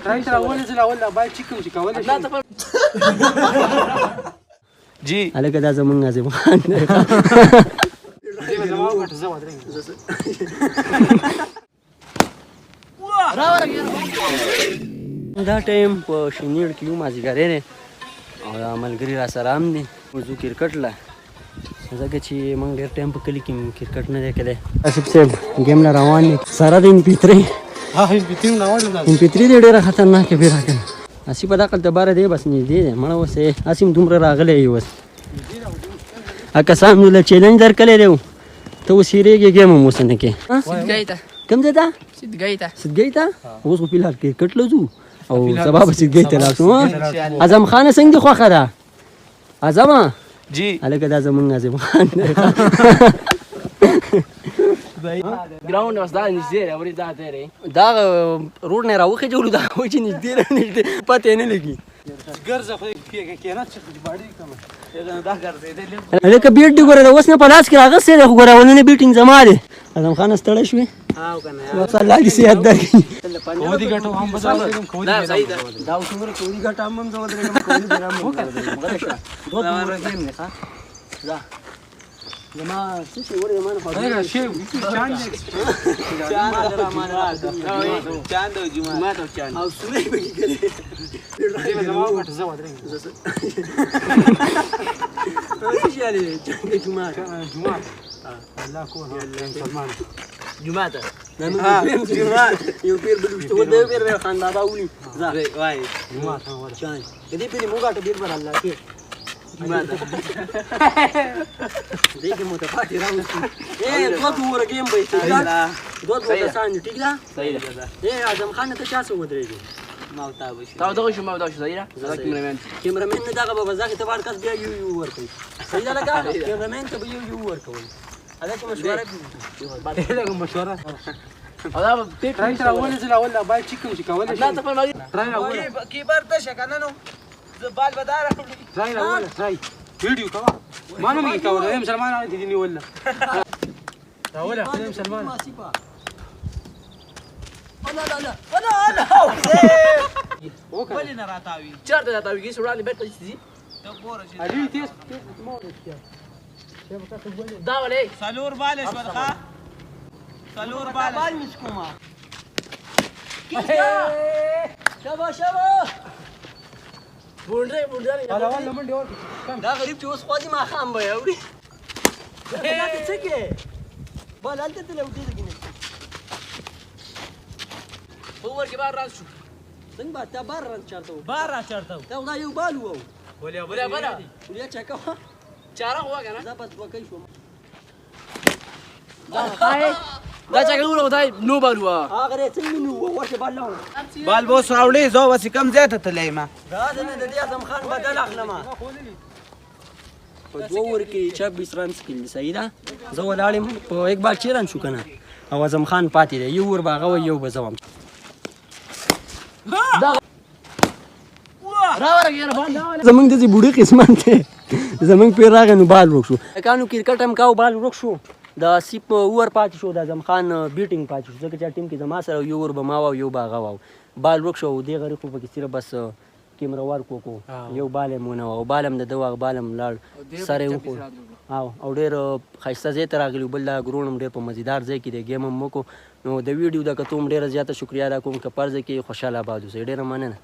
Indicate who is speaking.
Speaker 1: ट्राई रावण से लावला bye chicken चिकावले जी
Speaker 2: आले का दादा मग आज मान दा टाइम शिनीड क्यू माझी घरे रे आम्हाला घरी असा राम ने जो क्रिकेटला जगाची मग डेर टाइम पकली की क्रिकेट न देखले सबसे गेम ला रवानी सारा दिन पितरे
Speaker 1: हां हे बितिन लावला
Speaker 2: इन पितरी दे डेरा खतरनाक के फिर आके असी पता कल बारा दे बस नहीं दे मला वसे असीम तुमरा रागले येवस अका सामने चॅलेंजर कले देऊ तो सिरे के गेम मोसन के
Speaker 3: Gaita.
Speaker 2: कम देता
Speaker 3: Sid gaita.
Speaker 2: सिद्ध गईता उसको पिलार के कटलो जू او سبب सिद्ध गईता लागतो आजम खान संग दे खो खरा आजम
Speaker 1: जी
Speaker 2: आले का आजम मग आजम Khan
Speaker 3: Ground was da in zero. What is that there?
Speaker 2: دا रोड نه راو کې جوړو دا وای چې نږدې نه پته نه لګي
Speaker 1: ګرځه خو کې نه چې باډي کوم دا ګرځې دې
Speaker 2: الکه بیټ دی ګوره اوس نه پلاس کې راغسته ده ګوره ونه بیټینګ زما ده اعظم خان ستړی شوې
Speaker 3: ها کنه
Speaker 2: وصل الله صحت درکې
Speaker 1: کودي ګټو هم بازار کودي
Speaker 3: دا صحیح ده
Speaker 2: دا څومره کوری ګټ هم زو درې کوری درام مګر شه دوه ډور گیم نه ښا دا زما څه شي ور یمانه په
Speaker 1: دا شی چاند
Speaker 3: Chand Rahman Chand Juma Chand.
Speaker 2: او سوري بګی کړي
Speaker 1: دې زما وټ زو درې
Speaker 2: څه شي علي جمعه
Speaker 1: جمعه الله کو سلمان
Speaker 3: Juma ta.
Speaker 2: جمعه یو پیر بلوشته و دی پیر خان بابا ولي ځه
Speaker 3: Why?
Speaker 1: جمعه ته ولا
Speaker 2: چان دې پیر موګه پیر بر الله کې
Speaker 3: Juma ta.
Speaker 2: دې کې مو ته پاتې راوستي دوه ډور گیم به ته دوه کسان ټیک ده
Speaker 3: صحیح ده.
Speaker 2: اعظم خان ته چا څه ودرېږي
Speaker 3: تا دغه شو ما دا شو صحیح ده. زړه کیمرمن.
Speaker 2: کیمرمن نه دغه به ځکه ته بار کس بیا یو ورکوي صحیح ده لکه کیمرمن ته به یو ورکوي هغه چې مشوره
Speaker 1: دې مشوره
Speaker 3: او دا
Speaker 1: ट्राई रावण से लावला बाय चिकन चिकावले
Speaker 3: لا تفهم ما
Speaker 1: ट्राई रावण
Speaker 3: कीपर ته شکنه نو زبال بدار
Speaker 1: ट्राई रावण ट्राई वीडियो का मानो नहीं का वला مسلمان دي ني ولا راولا مسلمان
Speaker 3: ولې نه راتاوي چرته راتاوي کی سړی بیت دي ته ګوره چې
Speaker 1: علي تیس
Speaker 3: دا ولې
Speaker 4: سالور بالش ورخه سالور بالش
Speaker 2: مسكوما شابه شابه
Speaker 3: بونډره
Speaker 1: ولا ولا من دي ور
Speaker 2: دا غریب چې اوس خوازي ما خام به اوري دا څه کې بل انت ته لو دې کې
Speaker 3: اور کې بار راځو
Speaker 2: څنګه به تا بار ران چارته
Speaker 4: بار را چړته
Speaker 2: دا دا یو بالو وو
Speaker 3: بوله بوله
Speaker 2: ولیا چا کا
Speaker 3: چاره هوا کنه
Speaker 2: دا بس وکای شو
Speaker 3: دا څنګه ورو دای نو بالوا
Speaker 2: هغه څنګه نو ورته بالو
Speaker 4: بال بو سراوړي زو وس کم زیاته تلای ما
Speaker 2: دا نه د اعظم خان بدل اخلمه په دوه ور کې 26 رن سکیل صحیح ده زه ولاړم په یک بار چیران شو کنه او اعظم خان پاتې دی یو ور باغه و یو بزوم زمونږ د بوډۍ قسمت ته زمونږ پیر راغی نو بال ورک شو کانو کرکټ هم کاو بال ورک شو د سیپ ور پاتې شو د اعظم خان بیټینګ پاتې شو ځکه چې ټیم کې زما سره یو ور به ما و یو باغه و بال ورک شو دی غری خو پکې صرف بس کیمرا ور کو یو بال مونږ او بالم د دوا بالم لاړ سره وکړو او ډېر خاصه زه تر راغلی بل دا ګرونم ډېر په مزیدار ځای کې د گیم هم مکو نو د ویډیو د کتوم ډېر زیاته شکریا ادا کوم که پرځ کې خوشاله آباد اوسئ ډېر مننه